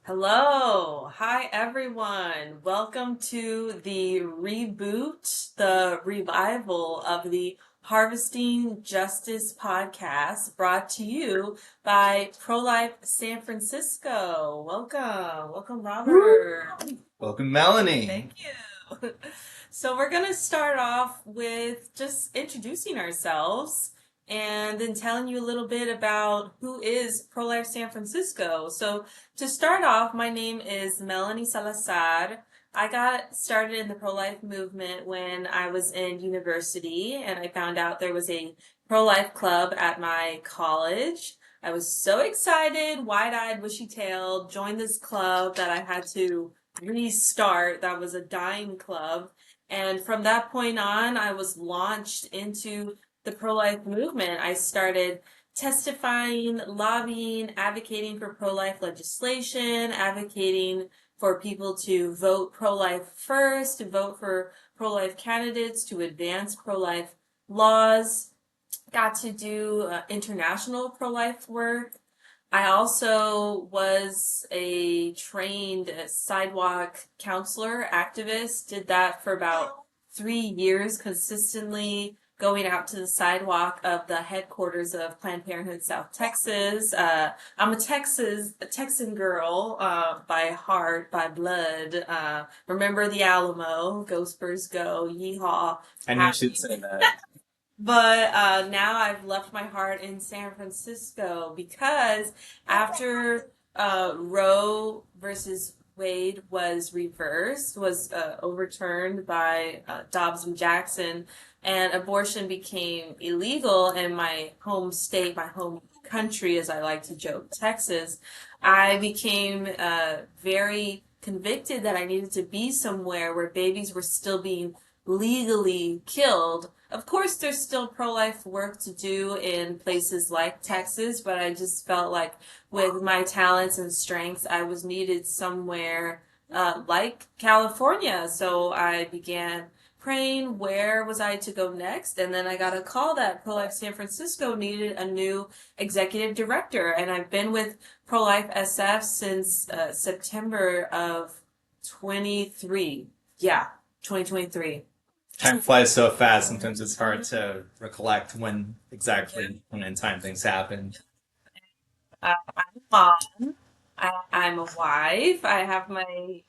Hello. Hi, everyone. Welcome to the Reboot, the revival of the Harvesting Justice podcast brought to you by Pro-Life San Francisco. Welcome. Welcome, Robert. Welcome, Melanie. Thank you. So we're going to start off with just introducing ourselves and then telling you a little bit about who is Pro-Life San Francisco. So to start off, my name is Melanie Salazar. I got started in the pro-life movement when I was in university and I found out there was a pro-life club at my college. I was so excited, wide-eyed, wishy-tailed, joined this club that I had to restart. That was a dying club. And from that point on, I was launched into the pro-life movement. I started testifying, lobbying, advocating for pro-life legislation, advocating for people to vote pro-life first, to vote for pro-life candidates, to advance pro-life laws. Got to do international pro-life work. I also was a trained sidewalk counselor, activist, did that for about 3 years consistently going out to the sidewalk of the headquarters of Planned Parenthood South Texas. I'm a Texan girl, by heart, by blood. Remember the Alamo, go Spurs go, yeehaw. I knew she'd say that. But now I've left my heart in San Francisco because after Roe versus Wade was reversed, was overturned by Dobbs and Jackson, and abortion became illegal in my home state, my home country, as I like to joke, Texas, I became very convicted that I needed to be somewhere where babies were still being legally killed. Of course, there's still pro-life work to do in places like Texas, but I just felt like with my talents and strengths, I was needed somewhere like California. So I began praying where was I to go next, and then I got a call that Pro-Life San Francisco needed a new executive director, and I've been with Pro-Life SF since September of 23. Yeah, 2023. Time flies so fast, sometimes it's hard to recollect when exactly when in time things happened. I'm a mom. I'm a wife. I have my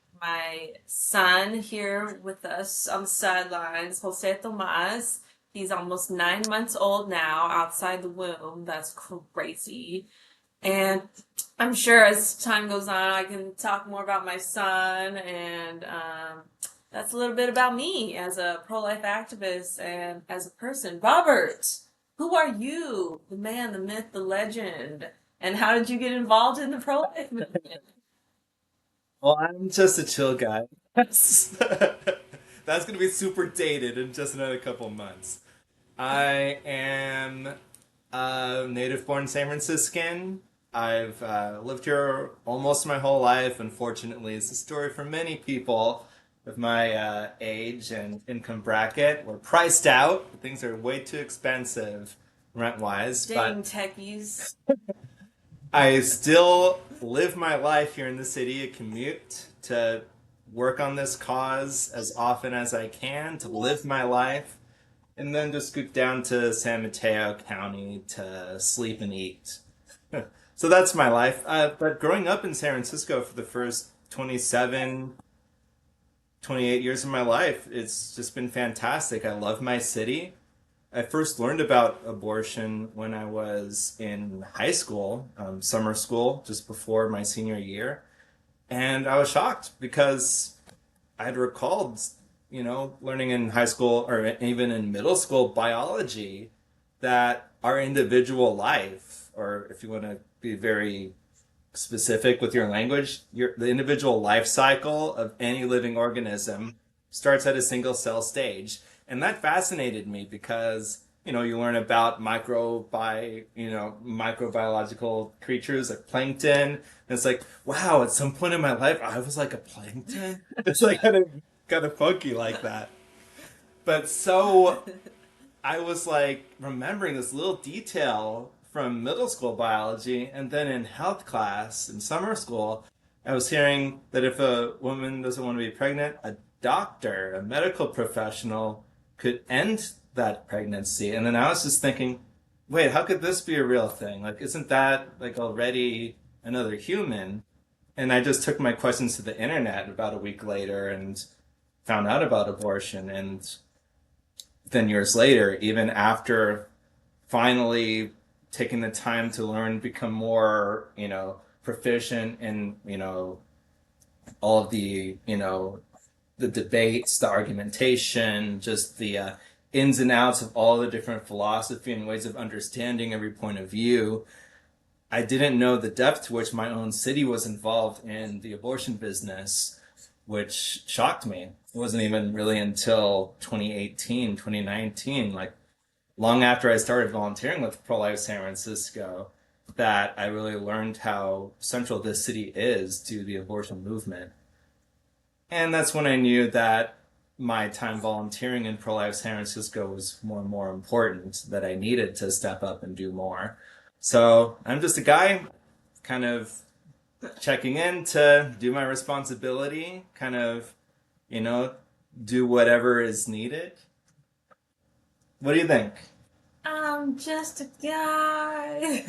son here with us on the sidelines, Jose Tomas. He's almost 9 months old now, outside the womb. That's crazy. And I'm sure as time goes on, I can talk more about my son, and that's a little bit about me as a pro-life activist and as a person. Robert, who are you? The man, the myth, the legend. And how did you get involved in the pro-life movement? Well, I'm just a chill guy. That's going to be super dated in just another couple of months. I am a native born San Franciscan. I've lived here almost my whole life. Unfortunately, it's a story for many people of my age and income bracket. We're priced out. Things are way too expensive rent-wise, Dang but techies. I still live my life here in the city. I commute to work on this cause as often as I can to live my life, and then just scoot down to San Mateo County to sleep and eat. So that's my life. But growing up in San Francisco for the first 28 years of my life, it's just been fantastic. I love my city. I first learned about abortion when I was in high school, summer school, just before my senior year. And I was shocked because I had recalled, learning in high school or even in middle school biology that our individual life, or if you want to be very specific with your language, the individual life cycle of any living organism starts at a single cell stage. And that fascinated me because, you learn about microbiological creatures like plankton. And it's like, wow, at some point in my life, I was like a plankton. It's like kind of funky like that. But so I was like remembering this little detail from middle school biology, and then in health class in summer school, I was hearing that if a woman doesn't want to be pregnant, a doctor, a medical professional could end that pregnancy. And then I was just thinking, wait, how could this be a real thing? Like, isn't that like already another human? And I just took my questions to the internet about a week later and found out about abortion. And then years later, even after finally taking the time to learn, become more, proficient in, all of the, the debates, the argumentation, just the ins and outs of all the different philosophy and ways of understanding every point of view. I didn't know the depth to which my own city was involved in the abortion business, which shocked me. It wasn't even really until 2018, 2019, like long after I started volunteering with Pro Life San Francisco, that I really learned how central this city is to the abortion movement. And that's when I knew that my time volunteering in Pro Life San Francisco was more and more important, that I needed to step up and do more. So I'm just a guy kind of checking in to do my responsibility, kind of, you know, do whatever is needed. What do you think? I'm just a guy.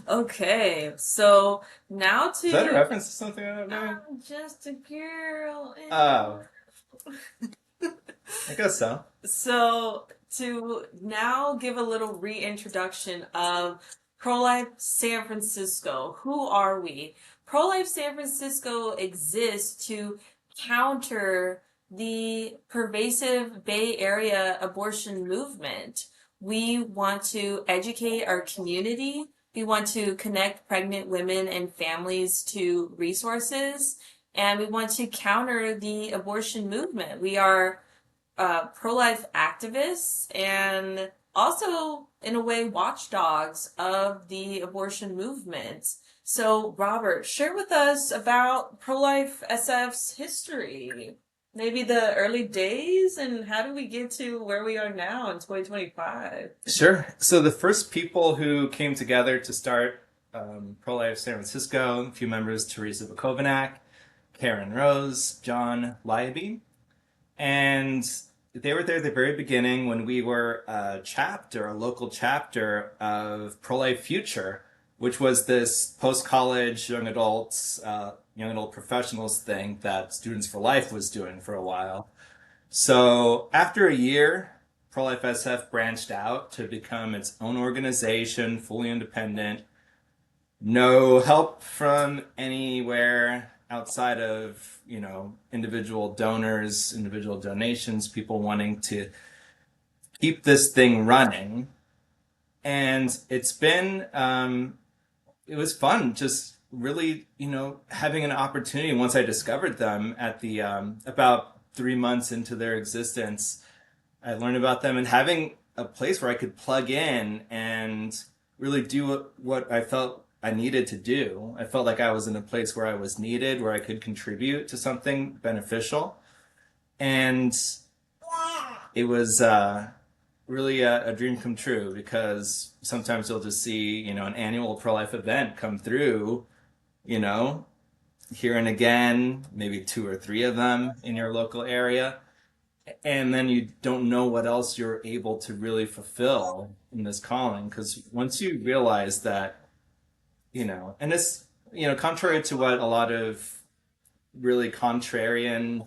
Okay, so now Is that a to reference to something I don't know? I'm just a girl in Oh, the I guess so. So, to now give a little reintroduction of Pro Life San Francisco, who are we? Pro Life San Francisco exists to counter the pervasive Bay Area abortion movement. We want to educate our community. We want to connect pregnant women and families to resources. And we want to counter the abortion movement. We are pro-life activists and also, in a way, watchdogs of the abortion movement. So, Robert, share with us about pro-life SF's history. Maybe the early days and how do we get to where we are now in 2025? Sure. So the first people who came together to start Pro Life San Francisco, a few members, Teresa Bukovac, Karen Rose, John Leiby, and they were there at the very beginning when we were a local chapter of Pro Life Future, which was this post-college young adult professionals thing that Students for Life was doing for a while. So after a year, Pro Life SF branched out to become its own organization, fully independent, no help from anywhere outside of, individual donors, individual donations, people wanting to keep this thing running. And it was fun just really, having an opportunity once I discovered them at the, about 3 months into their existence. I learned about them and having a place where I could plug in and really do what I felt I needed to do. I felt like I was in a place where I was needed, where I could contribute to something beneficial. And it was really a dream come true because sometimes you'll just see, an annual pro-life event come through, you know, here and again, maybe two or three of them in your local area. And then you don't know what else you're able to really fulfill in this calling. Because once you realize that, and it's, contrary to what a lot of really contrarian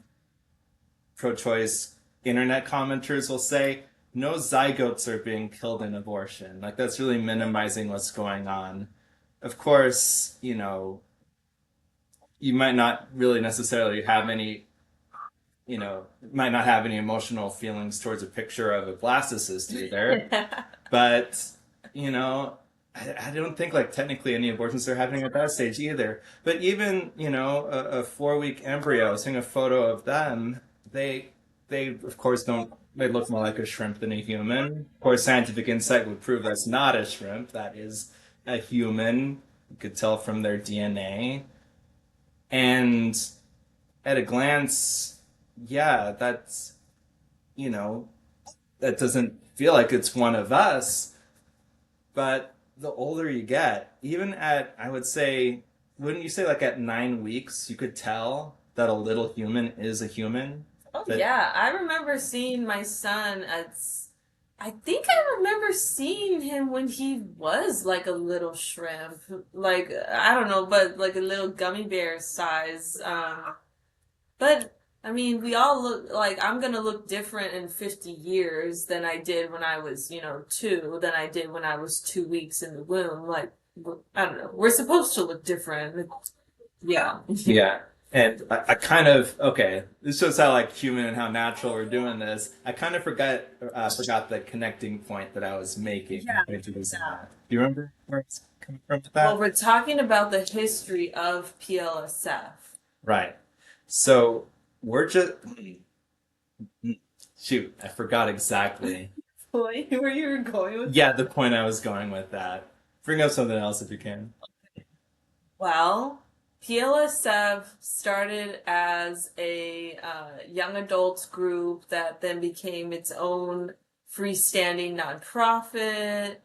pro-choice internet commenters will say, no zygotes are being killed in abortion. Like, that's really minimizing what's going on. Of course, you might not really necessarily have any, might not have any emotional feelings towards a picture of a blastocyst either. But, I don't think like technically any abortions are happening at that stage either. But even, a 4-week embryo, seeing a photo of them, they of course don't, they look more like a shrimp than a human. Of course, scientific insight would prove that's not a shrimp, that is a human. You could tell from their DNA. And at a glance, yeah, that's, you know, that doesn't feel like it's one of us. But the older you get, even at, I would say, wouldn't you say like at 9 weeks you could tell that a little human is a human? Oh That yeah, I remember seeing my son I think I remember seeing him when he was like a little shrimp, like I don't know, but like a little gummy bear size. But I mean, we all look like I'm gonna look different in 50 years than I did when I was, two, than I did when I was 2 weeks in the womb. Like, I don't know. We're supposed to look different. Yeah. Yeah. And I kind of okay. This shows how like human and how natural we're doing this. I kind of forgot the connecting point that I was making Yeah. introducing Yeah. that. Do you remember where it's coming from with Well, that? we're talking about the history of PLSF. Right. So we're just shoot. I forgot exactly. Point where you were going with. Yeah, the point I was going with that. Bring up something else if you can. Well, PLSF started as a young adults group that then became its own freestanding nonprofit,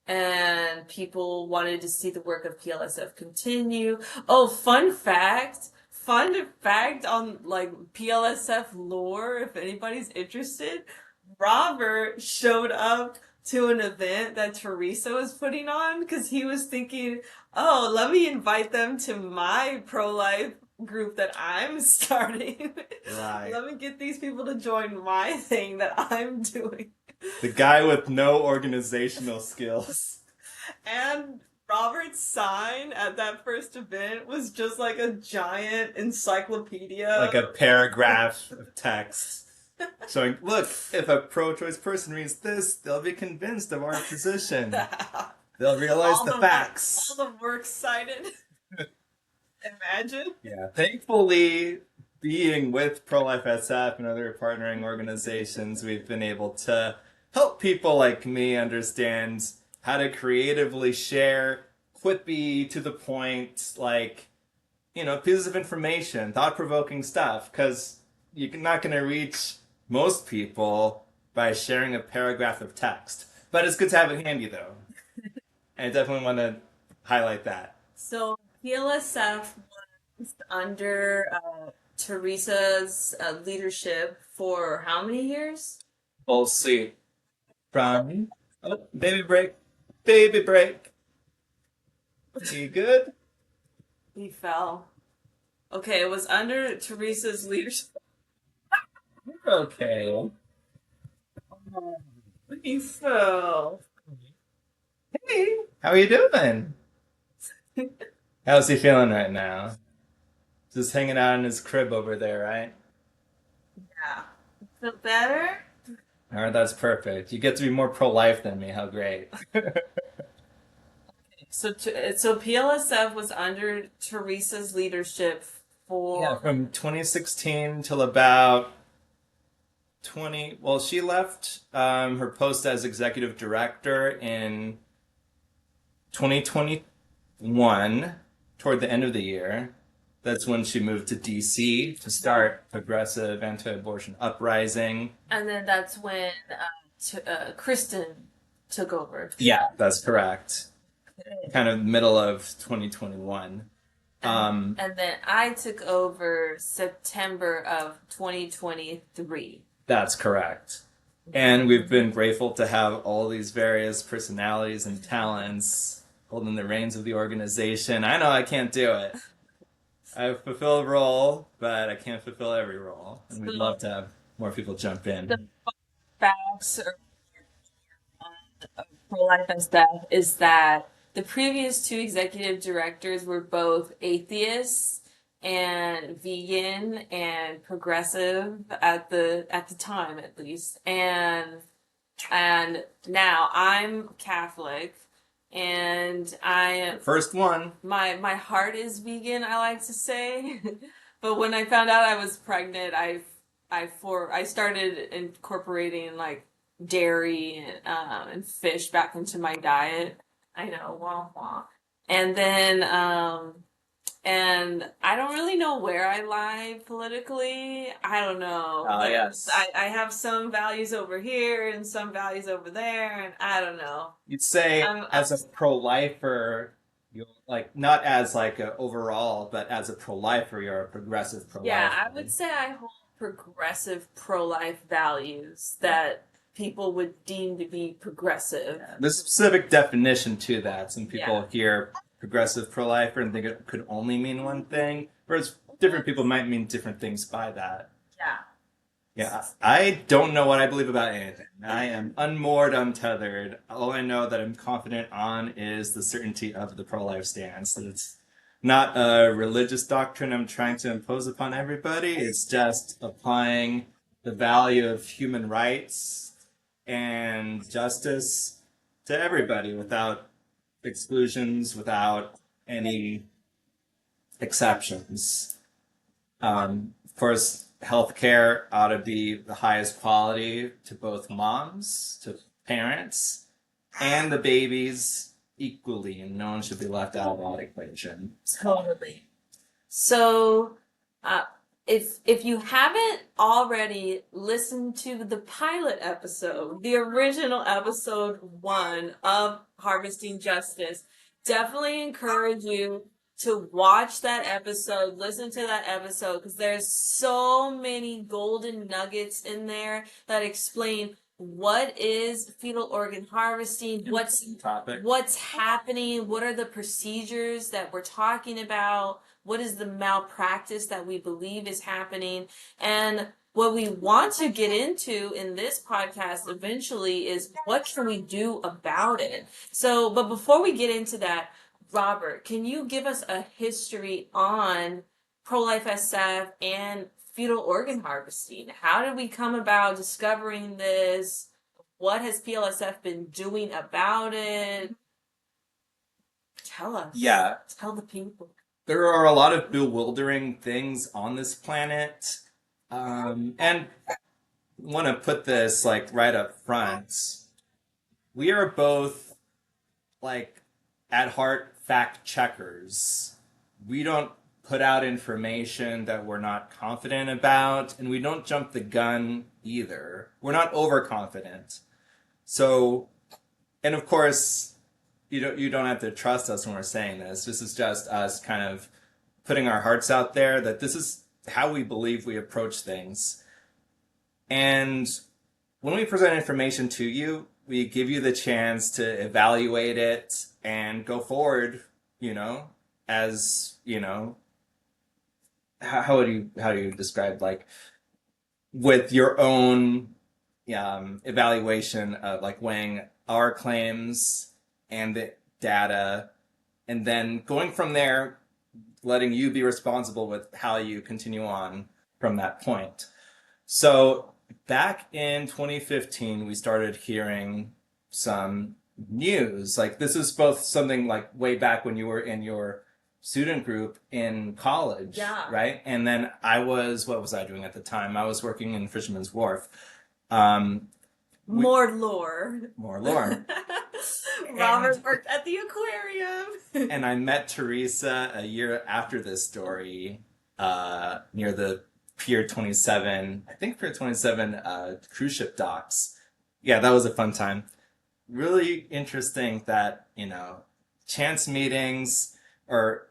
and people wanted to see the work of PLSF continue. Oh, fun fact on like PLSF lore, if anybody's interested. Robert showed up to an event that Teresa was putting on because he was thinking, oh, let me invite them to my pro-life group that I'm starting. Right. Let me get these people to join my thing that I'm doing. The guy with no organizational skills. And Robert's sign at that first event was just like a giant encyclopedia. Like a paragraph of text showing, look, if a pro-choice person reads this, they'll be convinced of our position. They'll realize all the facts. All the works cited. Imagine. Yeah, thankfully, being with Pro-Life SF and other partnering organizations, we've been able to help people like me understand how to creatively share quippy, to the point, like, pieces of information, thought-provoking stuff, because you're not going to reach most people by sharing a paragraph of text. But it's good to have it handy, though. And I definitely want to highlight that. So PLSF was under Teresa's leadership for how many years? We'll see. From baby break, baby break. You good? He fell. Okay, it was under Teresa's leadership. Okay. He fell. Hey, how are you doing? How's he feeling right now? Just hanging out in his crib over there, right? Yeah. Feel better? All right, that's perfect. You get to be more pro-life than me. How great. So PLSF was under Teresa's leadership for Yeah, from 2016 till about 20. Well, she left her post as executive director in 2021, toward the end of the year. That's when she moved to DC to start progressive anti-abortion uprising. and then that's when Kristen took over. Yeah, that's correct. Kind of middle of 2021. And then I took over September of 2023. That's correct. And we've been grateful to have all these various personalities and talents holding the reins of the organization. I know I can't do it. I fulfill a role, but I can't fulfill every role. And we'd love to have more people jump in. The facts of pro-life and stuff is that the previous two executive directors were both atheists and vegan and progressive at the time, at least, and now I'm Catholic, and First one. my heart is vegan, I like to say. But when I found out I was pregnant, I started incorporating like dairy and fish back into my diet. I know, wah wah. And then and I don't really know where I lie politically. I don't know. Ah, yes. I have some values over here and some values over there, and I don't know. You'd say, I'm as a pro-lifer, You like not as like a overall, but as a pro-lifer, you're a progressive Yeah, pro-lifer. I would say I hold progressive pro-life values that people would deem to be progressive. Yeah. There's a specific definition to that. Some Yeah. people hear progressive pro-lifer and think it could only mean one thing, whereas different people might mean different things by that. Yeah. Yeah, I don't know what I believe about anything. I am unmoored, untethered. All I know that I'm confident on is the certainty of the pro-life stance. That it's not a religious doctrine I'm trying to impose upon everybody. It's just applying the value of human rights and justice to everybody without exclusions, without any exceptions. Of course, healthcare ought to be the highest quality to both moms, to parents, and the babies equally, and no one should be left out of that equation. Totally. So, uh, if you haven't already listened to the pilot episode, the original episode 1 of Harvesting Justice, definitely encourage you to watch that episode, listen to that episode, because there's so many golden nuggets in there that explain what is fetal organ harvesting, what's happening, what are the procedures that we're talking about, what is the malpractice that we believe is happening, and what we want to get into in this podcast eventually is what can we do about it. So, but before we get into that, Robert, can you give us a history on pro-life SF and fetal organ harvesting? How did we come about discovering this? What has PLSF been doing about it? Tell us. Yeah, Tell the people. there are a lot of bewildering things on this planet, and want to put this like right up front. We are both like at heart fact checkers. We don't put out information that we're not confident about, and we don't jump the gun either. We're not overconfident. So, and of course, you don't have to trust us when we're saying this. This is just us kind of putting our hearts out there that this is how we believe we approach things. And when we present information to you, we give you the chance to evaluate it and go forward, as, how do you describe like with your own evaluation of like weighing our claims and the data, and then going from there, letting you be responsible with how you continue on from that point. So back in 2015, we started hearing some news. Like this is both something like way back when you were in your student group in college, Yeah. right? And then what was I doing at the time? I was working in Fisherman's Wharf. More lore. More lore. Robert worked at the aquarium. And I met Teresa a year after this story, near the Pier 27, I think Pier 27 cruise ship docks. Yeah, that was a fun time. Really interesting that, chance meetings or,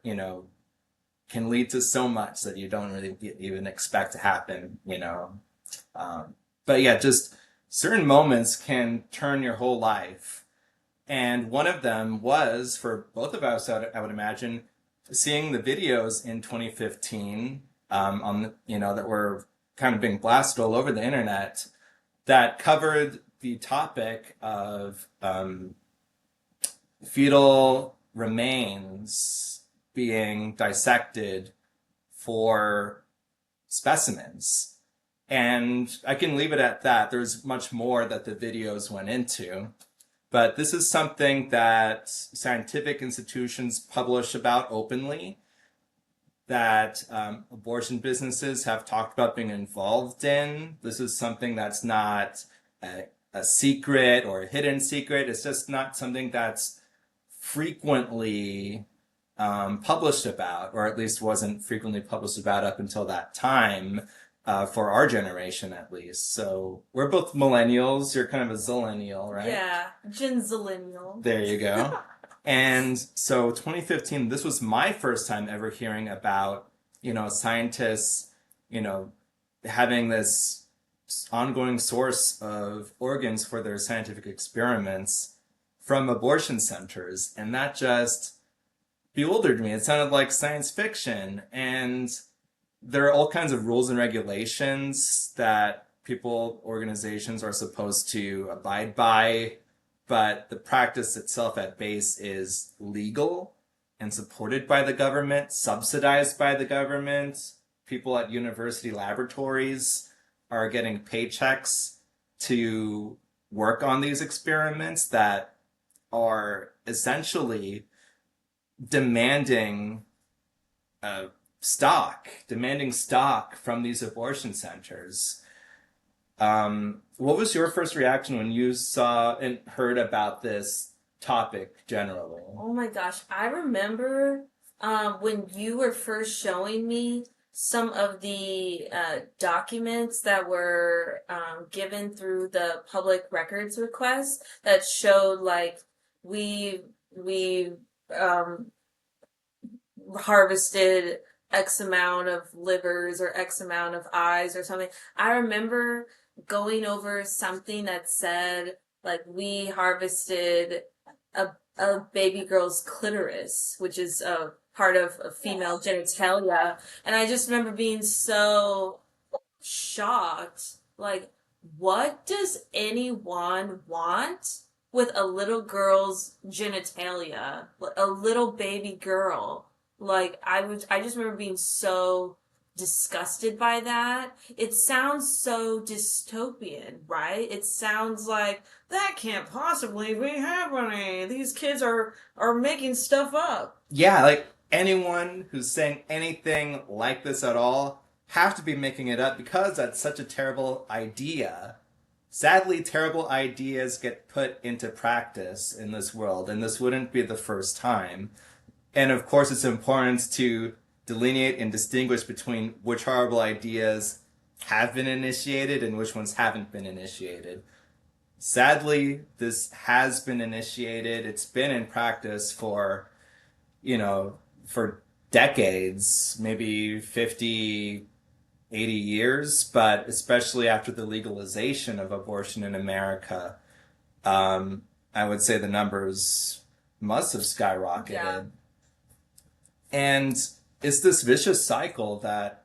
can lead to so much that you don't really even expect to happen, But yeah, just certain moments can turn your whole life. And one of them was, for both of us, I would imagine, seeing the videos in 2015 that were kind of being blasted all over the internet that covered the topic of fetal remains being dissected for specimens. And I can leave it at that. There's much more that the videos went into. But this is something that scientific institutions publish about openly, that abortion businesses have talked about being involved in. This is something that's not a secret or a hidden secret. It's just not something that's frequently published about, or at least wasn't frequently published about up until that time, for our generation at least. So we're both millennials. You're kind of a zillennial, right? Yeah, Gen Zillennial. There you go. And so 2015, this was my first time ever hearing about, scientists, you know, having this ongoing source of organs for their scientific experiments from abortion centers. And that just bewildered me. It sounded like science fiction. And there are all kinds of rules and regulations that organizations are supposed to abide by, but the practice itself at base is legal and supported by the government, subsidized by the government. People at university laboratories are getting paychecks to work on these experiments that are essentially demanding demanding stock from these abortion centers. What was your first reaction when you saw and heard about this topic generally? Oh my gosh, I remember when you were first showing me some of the documents that were given through the public records request that showed like we harvested X amount of livers or X amount of eyes or something. I remember going over something that said like we harvested a baby girl's clitoris, which is a part of a female genitalia, and I just remember being so shocked. Like, what does anyone want with a little girl's genitalia? A little baby girl. Like, I just remember being so disgusted by that. It sounds so dystopian, right? It sounds like that can't possibly be happening. These kids are making stuff up. Yeah, like anyone who's saying anything like this at all have to be making it up because that's such a terrible idea. Sadly, terrible ideas get put into practice in this world, and this wouldn't be the first time. And of course, it's important to delineate and distinguish between which horrible ideas have been initiated and which ones haven't been initiated. Sadly, this has been initiated. It's been in practice for decades, maybe 50, 80 years, but especially after the legalization of abortion in America, I would say the numbers must have skyrocketed. Yeah. And it's this vicious cycle that,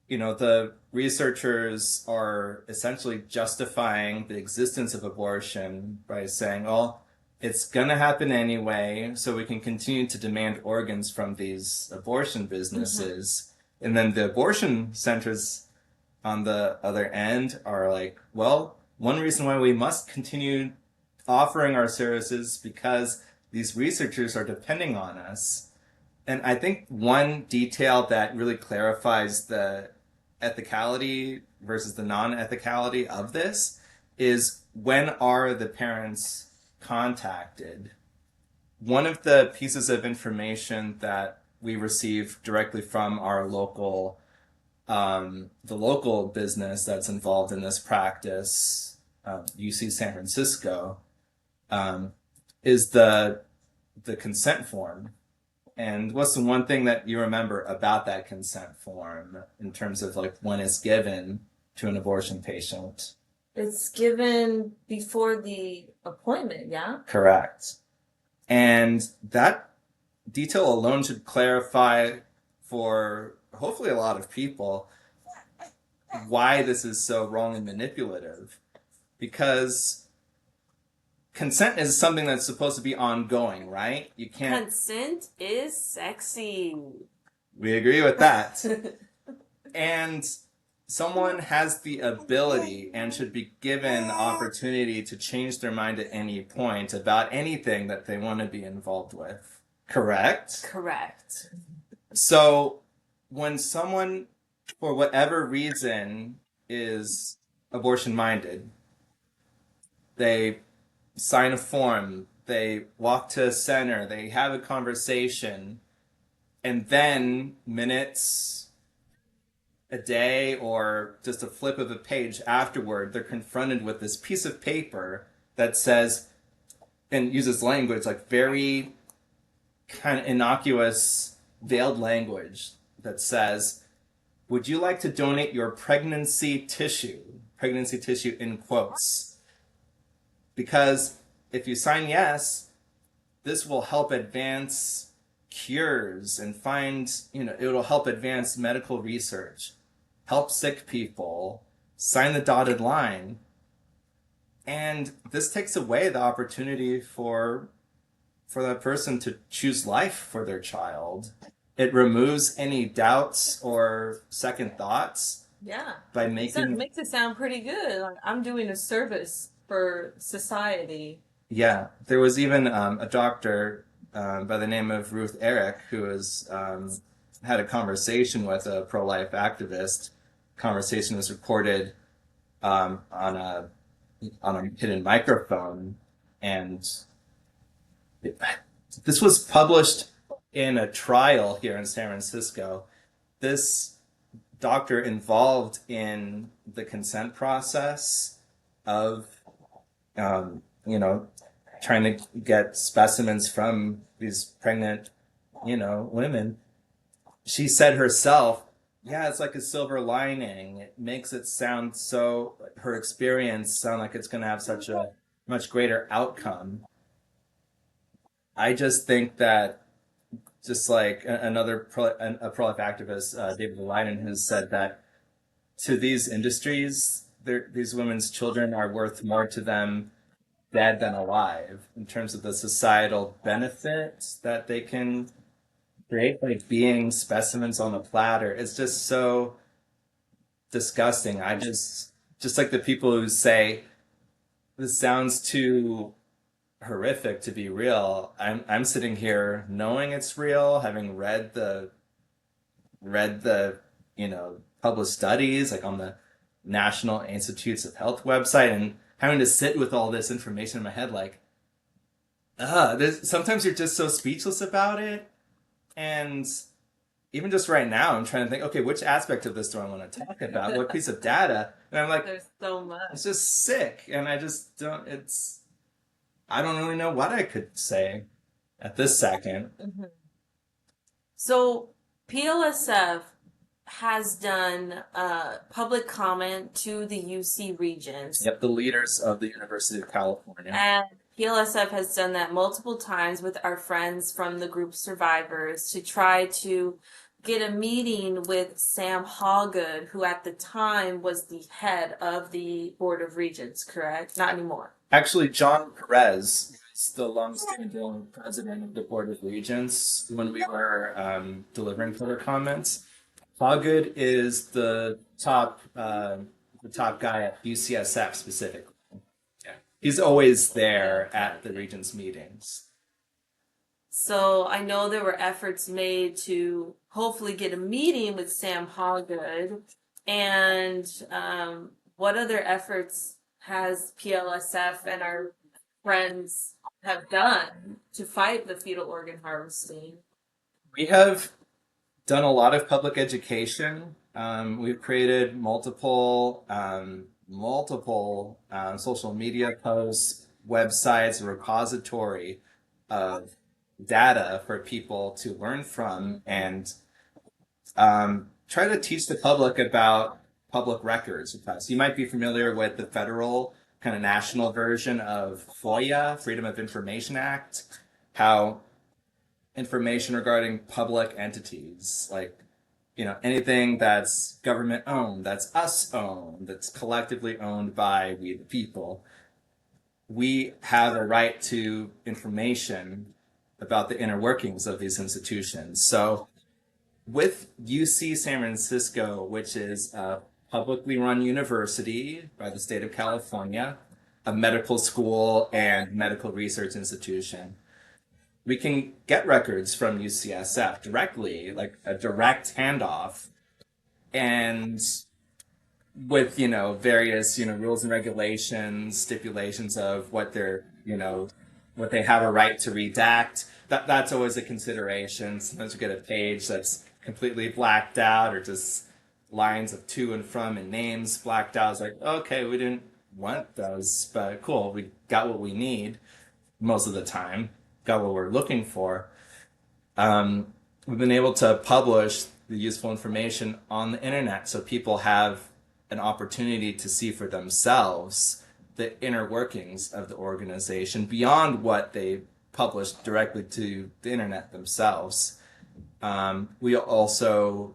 the researchers are essentially justifying the existence of abortion by saying, oh, it's going to happen anyway, so we can continue to demand organs from these abortion businesses. Mm-hmm. And then the abortion centers on the other end are like, well, one reason why we must continue offering our services because these researchers are depending on us. And I think one detail that really clarifies the ethicality versus the non-ethicality of this is when are the parents contacted? One of the pieces of information that we receive directly from our local, the local business that's involved in this practice, UC San Francisco, is the consent form. And what's the one thing that you remember about that consent form in terms of like when it's given to an abortion patient? It's given before the appointment, yeah? Correct. And that detail alone should clarify for hopefully a lot of people why this is so wrong and manipulative. Because consent is something that's supposed to be ongoing, right? You can't. Consent is sexy. We agree with that. And someone has the ability and should be given opportunity to change their mind at any point about anything that they want to be involved with. Correct? Correct. So when someone, for whatever reason, is abortion-minded, they sign a form, they walk to a center, they have a conversation, and then minutes, a day, or just a flip of a page afterward, they're confronted with this piece of paper that says, and uses language like very kind of innocuous, veiled language that says, would you like to donate your pregnancy tissue? Pregnancy tissue in quotes. Because if you sign yes, this will help advance cures and it'll help advance medical research, help sick people, sign the dotted line. And this takes away the opportunity for that person to choose life for their child. It removes any doubts or second thoughts Yeah. by So it making. makes it sound pretty good. Like I'm doing a service for society. Yeah, there was even a doctor by the name of Ruth Eric who was had a conversation with a pro-life activist. Conversation was recorded on a hidden microphone, and this was published in a trial here in San Francisco. This doctor involved in the consent process of, you know, trying to get specimens from these pregnant, women. She said herself, yeah, it's like a silver lining. It makes it sound so, her experience sound like it's going to have such a much greater outcome. I just think that just like a pro-life activist, David Leiden, has said that to these industries, these women's children are worth more to them dead than alive in terms of the societal benefits that they can create, like being specimens on a platter. It's just so disgusting. I just like the people who say this sounds too horrific to be real. I'm sitting here knowing it's real, having read the published studies like on the National Institutes of Health website, and having to sit with all this information in my head like sometimes you're just so speechless about it. And even just right now I'm trying to think, okay, which aspect of this do I want to talk about, what piece of data, and I'm like, There's so it's much. just sick, and I don't really know what I could say at this second. Mhm. So PLSF has done public comment to the UC Regents. Yep, the leaders of the University of California. And PLSF has done that multiple times with our friends from the group survivors to try to get a meeting with Sam Hawgood, who at the time was the head of the Board of Regents, correct? Not anymore. Actually, John Perez is the longstanding president of the Board of Regents when we were delivering public comments. Hawgood is the top guy at UCSF specifically. Yeah. He's always there at the Regents meetings. So I know there were efforts made to hopefully get a meeting with Sam Hawgood. And what other efforts has PLSF and our friends have done to fight the fetal organ harvesting? We have done a lot of public education. We've created multiple social media posts, websites, a repository of data for people to learn from, and try to teach the public about public records. So you might be familiar with the federal kind of national version of FOIA, Freedom of Information Act, how information regarding public entities, like anything that's government owned, that's us owned, that's collectively owned by we the people, we have a right to information about the inner workings of these institutions. So with UC San Francisco, which is a publicly run university by the state of California, a medical school and medical research institution, we can get records from UCSF directly, like a direct handoff, and with various rules and regulations, stipulations of what they have a right to redact. That's always a consideration. Sometimes we get a page that's completely blacked out, or just lines of to and from and names blacked out. It's like, okay, we didn't want those, but cool, we got what we need most of the time, got what we're looking for. we've been able to publish the useful information on the internet so people have an opportunity to see for themselves the inner workings of the organization beyond what they publish directly to the internet themselves. We also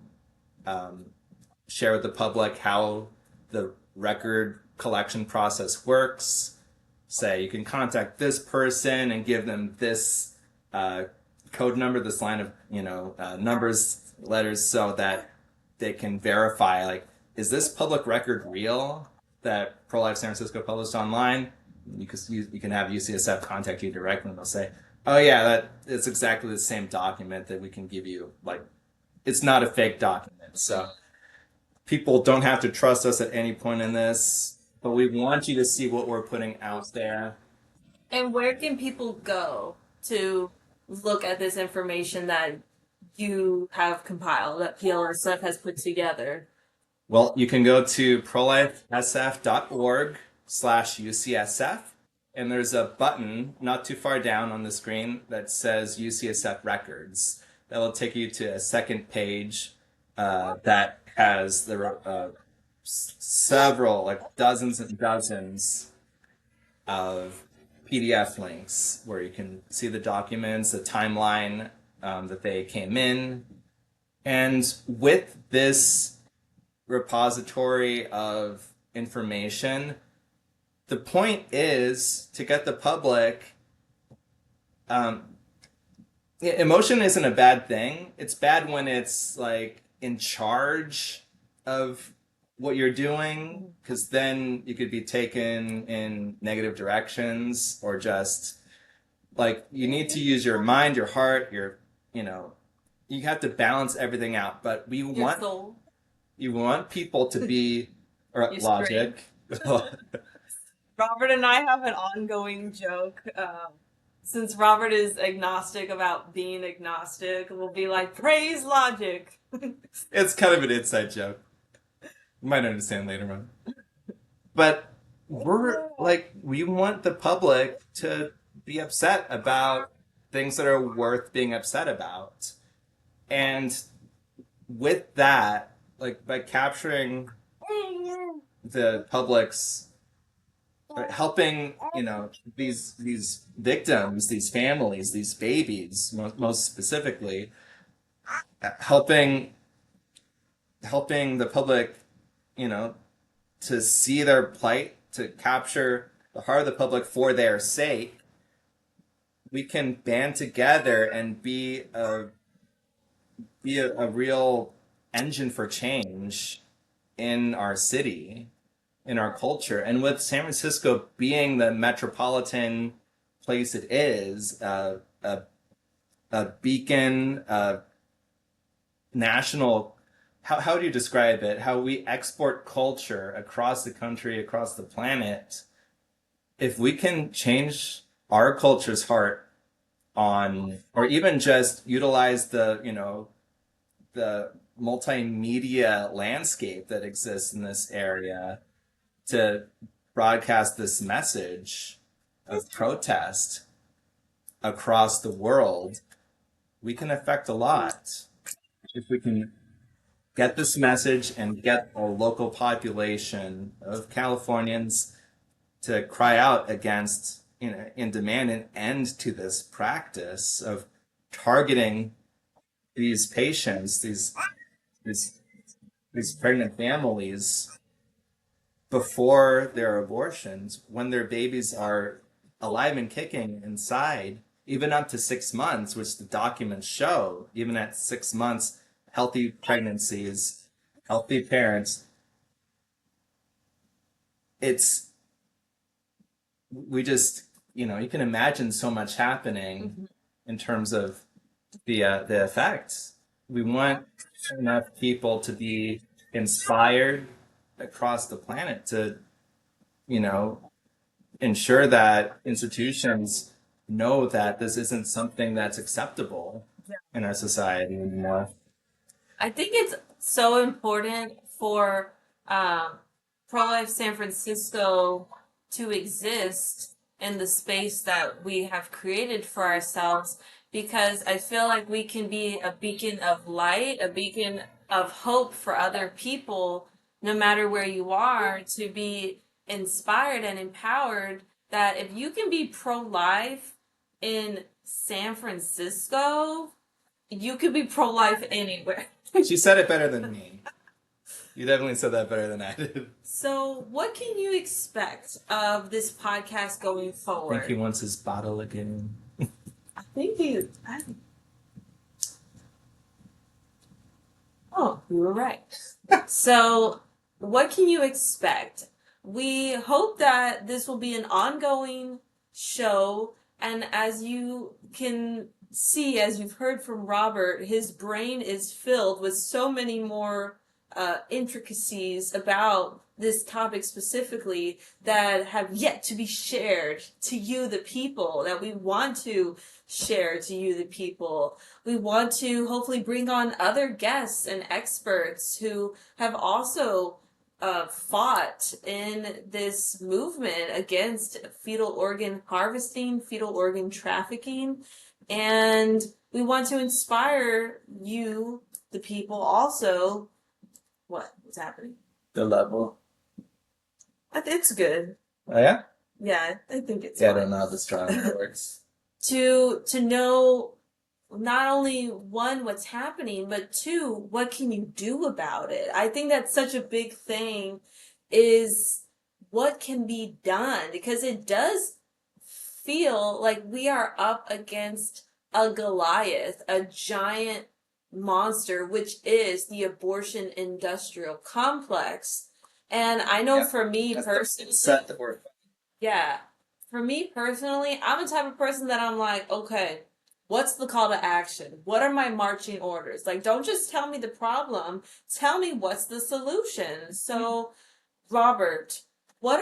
share with the public how the record collection process works. Say you can contact this person and give them this uh, code number, this line of numbers, letters, so that they can verify like, is this public record real that Pro Life San Francisco published online? You can have UCSF contact you directly, and they'll say, oh yeah, that it's exactly the same document that we can give you. Like, it's not a fake document. So people don't have to trust us at any point in this, but we want you to see what we're putting out there. And where can people go to look at this information that you have compiled, that PLSF has put together? Well, you can go to prolifesf.org/UCSF, and there's a button not too far down on the screen that says UCSF Records. That will take you to a second page that has several, like dozens and dozens of PDF links where you can see the documents, the timeline that they came in. And with this repository of information, the point is to get the public. Emotion isn't a bad thing. It's bad when it's like in charge of what you're doing, because then you could be taken in negative directions, or just like you need to use your mind, your heart, you have to balance everything out. But Your soul, you want people to be, or your spirit. logic. Robert and I have an ongoing joke. Since Robert is agnostic about being agnostic, we'll be like, praise logic. It's kind of an inside joke. You might understand later on. But we want the public to be upset about things that are worth being upset about. And with that, like by capturing the public's, helping, these victims, these families, these babies, most specifically, helping the public, to see their plight, to capture the heart of the public for their sake, we can band together and be a real engine for change in our city, in our culture. And with San Francisco being the metropolitan place it is, a beacon, national, how do you describe it? How we export culture across the country, across the planet. If we can change our culture's heart on, or even just utilize the multimedia landscape that exists in this area to broadcast this message of protest across the world, we can affect a lot. If we can get this message and get a local population of Californians to cry out against, and demand an end to this practice of targeting these patients, these these pregnant families before their abortions, when their babies are alive and kicking inside, even up to 6 months, which the documents show, even at 6 months, healthy pregnancies, healthy parents. It's, we just, you can imagine so much happening in terms of the effects. We want enough people to be inspired across the planet to, ensure that institutions know that this isn't something that's acceptable in our society anymore. I think it's so important for Pro Life San Francisco to exist in the space that we have created for ourselves, because I feel like we can be a beacon of light, a beacon of hope for other people, no matter where you are, to be inspired and empowered that if you can be pro-life in San Francisco, you could be pro-life anywhere. She said it better than me. You definitely said that better than I did. So, what can you expect of this podcast going I forward? think he wants his bottle again. I think he. Oh, you were right. So, what can you expect? We hope that this will be an ongoing show, and as you can see, as you've heard from Robert, his brain is filled with so many more intricacies about this topic specifically that have yet to be shared to you, the people, that we want to share to you, the people. We want to hopefully bring on other guests and experts who have also fought in this movement against fetal organ harvesting, fetal organ trafficking. And we want to inspire you, the people, also. What's happening? The level. It's good. Oh, yeah? Yeah, I think it's Yeah, I fine. don't know how the strong works. To know not only one, what's happening, but two, what can you do about it? I think that's such a big thing, is what can be done, because it does feel like we are up against a Goliath, a giant monster, which is the abortion industrial complex. And I know for me personally, Set the word. yeah, for me personally, I'm the type of person that I'm like, okay, what's the call to action? What are my marching orders? Like, don't just tell me the problem, tell me what's the solution. So, Robert, what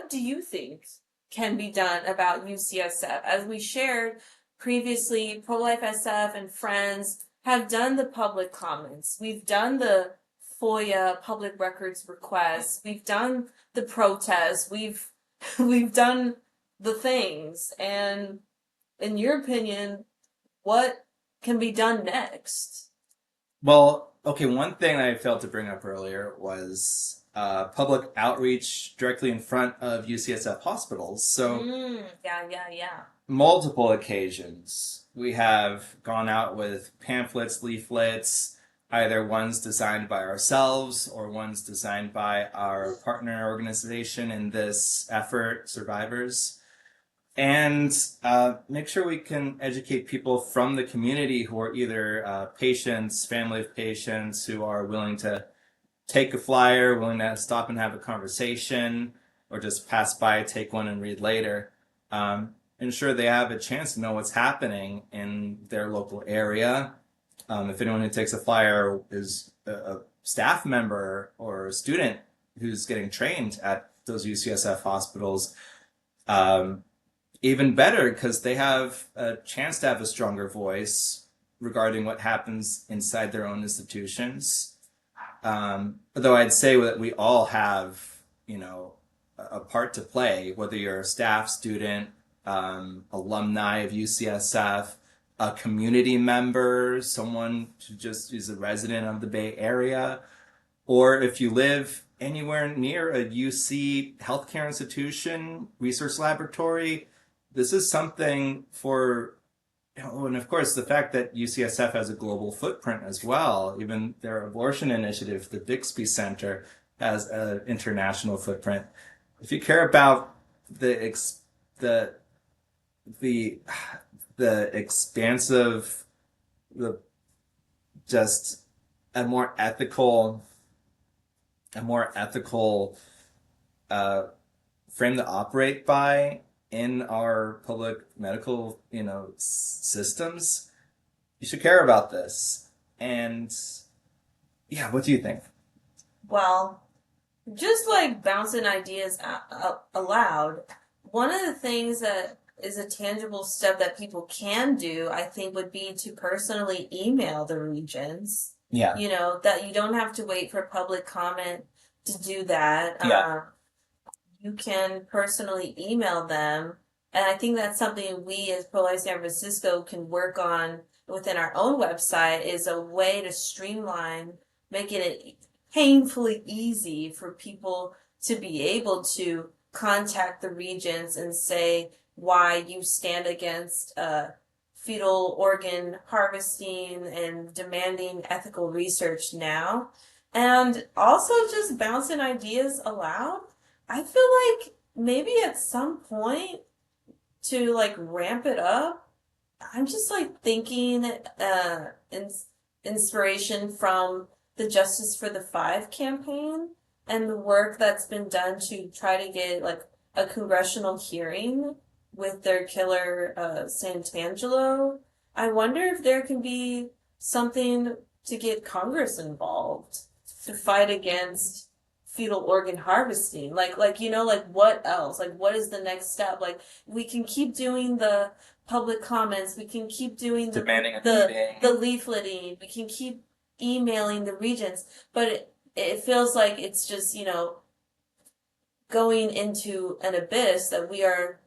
do you think can be done about UCSF? As we shared previously, Pro-Life SF and friends have done the public comments. We've done the FOIA public records requests. We've done the protests. We've done the things. And in your opinion, what can be done next? Well, okay, one thing I failed to bring up earlier was public outreach directly in front of UCSF hospitals. So, Yeah. multiple occasions, we have gone out with pamphlets, leaflets, either ones designed by ourselves or ones designed by our partner organization in this effort, Survivors. And make sure we can educate people from the community who are either patients, family of patients who are willing to take a flyer, willing to stop and have a conversation, or just pass by, take one, and read later. Ensure they have a chance to know what's happening in their local area. If anyone who takes a flyer is a staff member or a student who's getting trained at those UCSF hospitals, even better, because they have a chance to have a stronger voice regarding what happens inside their own institutions. Though I'd say that we all have, a part to play, whether you're a staff, student, alumni of UCSF, a community member, someone who just is a resident of the Bay Area, or if you live anywhere near a UC healthcare institution, research laboratory. This is something for, and of course, the fact that UCSF has a global footprint as well. Even their abortion initiative, the Bixby Center, has an international footprint. If you care about the expansive, just a more ethical frame to operate by in our public medical, systems, you should care about this. And yeah, what do you think? Well, just like bouncing ideas aloud, one of the things that is a tangible step that people can do, I think, would be to personally email the regions. Yeah. That you don't have to wait for public comment to do that. Yeah. You can personally email them And I think that's something we as Pro Life San Francisco can work on within our own website is a way to streamline, making it painfully easy for people to be able to contact the regents and say why you stand against fetal organ harvesting and demanding ethical research now. And also just bouncing ideas aloud. I feel like maybe at some point to like ramp it up, I'm just like thinking inspiration from the Justice for the Five campaign and the work that's been done to try to get like a congressional hearing with their killer Santangelo. I wonder if there can be something to get Congress involved to fight against fetal organ harvesting. Like what else? Like what is the next step? Like we can keep doing the public comments, we can keep doing Demanding a the meeting. the leafleting, we can keep emailing the regents, but it feels like it's just, going into an abyss that we are,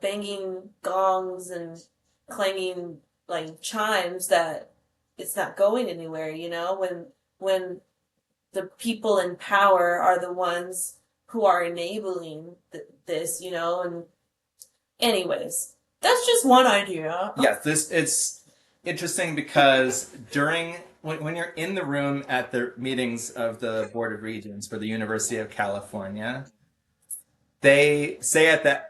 banging gongs and clanging like chimes that it's not going anywhere, when the people in power are the ones who are enabling this, and anyways, that's just one idea. Yes, this it's interesting because when you're in the room at the meetings of the Board of Regents for the University of California, they say at the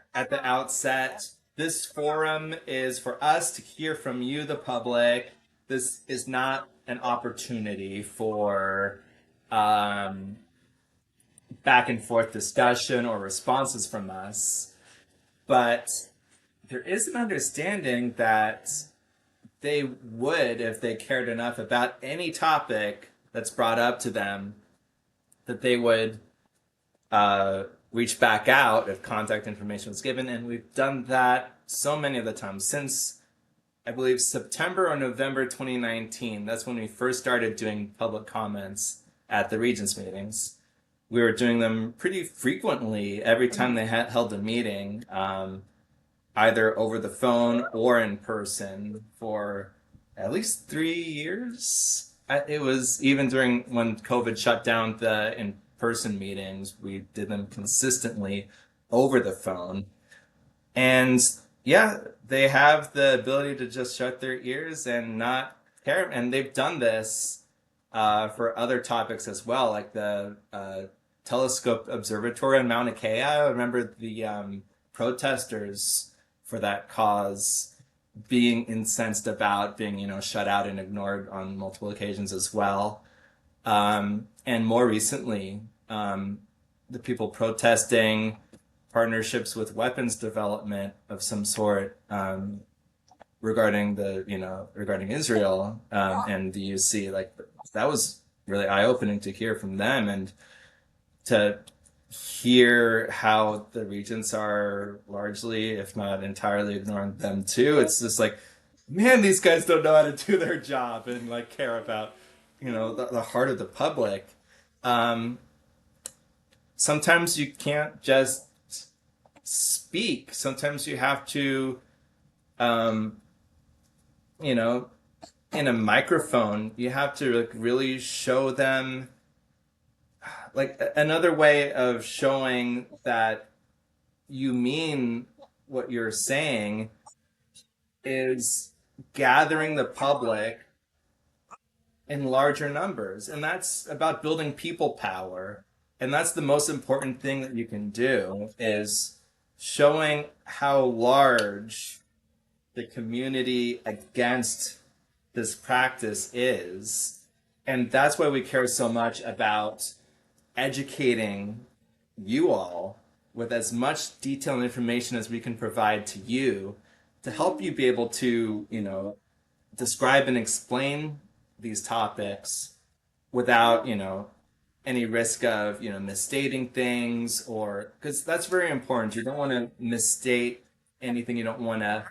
outset, this forum is for us to hear from you, the public. This is not an opportunity for back and forth discussion or responses from us. But there is an understanding that they would, if they cared enough about any topic that's brought up to them, that they would reach back out if contact information was given. And we've done that so many of the times since, I believe, September or November 2019. That's when we first started doing public comments at the Regents meetings. We were doing them pretty frequently every time they held a meeting, either over the phone or in person for at least 3 years. It was even during when COVID shut down the in-person meetings, we did them consistently over the phone. And yeah, they have the ability to just shut their ears and not care. And they've done this for other topics as well, like the telescope observatory on Mauna Kea. I remember the protesters for that cause being incensed about being, shut out and ignored on multiple occasions as well. And more recently, the people protesting partnerships with weapons development of some sort regarding regarding Israel and the UC, like that was really eye-opening to hear from them and to hear how the regents are largely, if not entirely, ignoring them too. It's just like, man, these guys don't know how to do their job and like care about, the heart of the public. Sometimes you can't just speak. Sometimes you have to, you know, in a microphone, you have to like really show them like another way of showing that you mean what you're saying is gathering the public in larger numbers. And that's about building people power. And that's the most important thing that you can do is showing how large the community against this practice is. And that's why we care so much about educating you all with as much detailed information as we can provide to you to help you be able to, describe and explain these topics without, any risk of, misstating things, or because that's very important. You don't want to misstate anything. You don't want to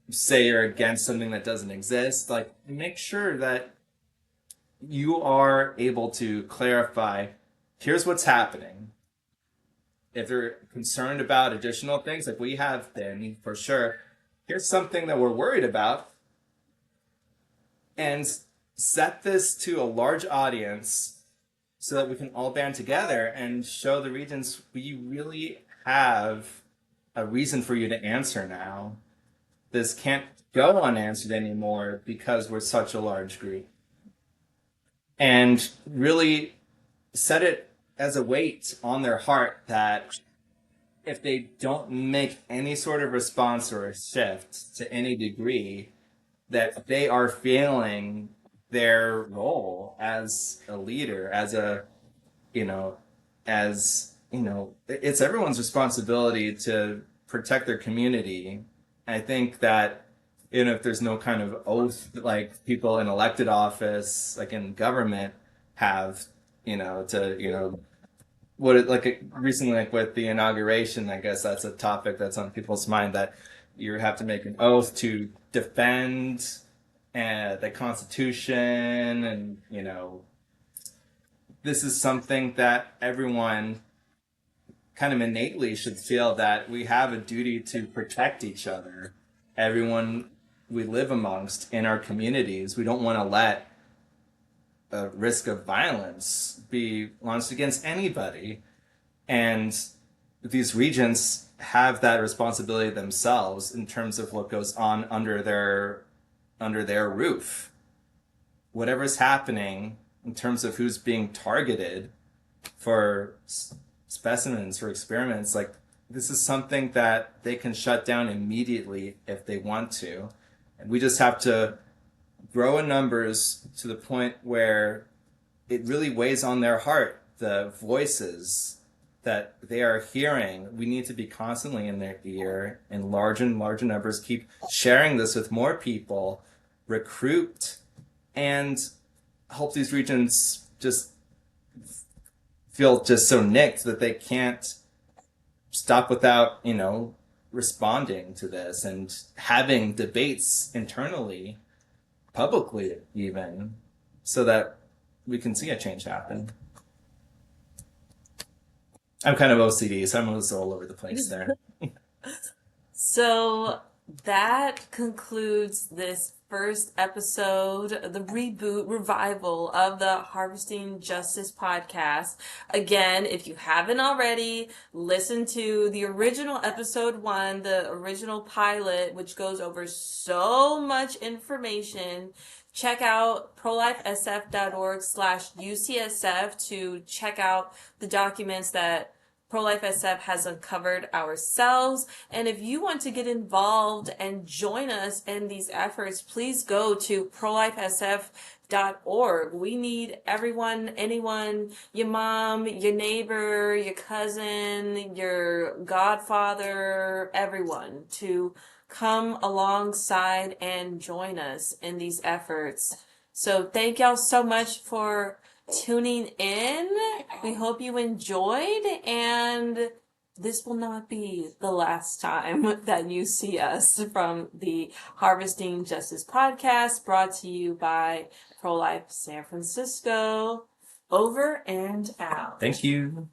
say you're against something that doesn't exist. Like, make sure that you are able to clarify, here's what's happening. if they're concerned about additional things, like we have been for sure, here's something that we're worried about, and set this to a large audience so that we can all band together and show the regions we really have a reason for you to answer now. This can't go unanswered anymore because we're such a large group. And really set it as a weight on their heart that if they don't make any sort of response or a shift to any degree, that they are failing their role as a leader, as a, you know, it's everyone's responsibility to protect their community. I think that, if there's no kind of oath like people in elected office, like in government, have, recently, like with the inauguration, I guess that's a topic that's on people's mind, that you have to make an oath to defend the Constitution, and this is something that everyone kind of innately should feel, that we have a duty to protect each other. Everyone we live amongst in our communities, we don't want to let a risk of violence be launched against anybody. And these regents have that responsibility themselves in terms of what goes on under their roof. Whatever's happening in terms of who's being targeted for specimens, for experiments, like, this is something that they can shut down immediately if they want to. And we just have to grow in numbers to the point where it really weighs on their heart, the voices that they are hearing. We need to be constantly in their ear in larger and larger numbers, keep sharing this with more people, recruit, and help these regions just feel just so nicked that they can't stop without, responding to this and having debates internally, publicly even, so that we can see a change happen. I'm kind of OCD, so I'm also all over the place there. So that concludes this first episode, the reboot revival of the Harvesting Justice podcast. Again, if you haven't already, listen to the original episode 1, the original pilot, which goes over so much information. Check out prolifesf.org/UCSF to check out the documents that Pro-Life SF has uncovered ourselves. And if you want to get involved and join us in these efforts, please go to prolifesf.org. We need everyone, anyone, your mom, your neighbor, your cousin, your godfather, everyone, to come alongside and join us in these efforts. So thank y'all so much for tuning in. We hope you enjoyed, and this will not be the last time that you see us from the Harvesting Justice podcast, brought to you by Pro-Life San Francisco. Over and out. Thank you.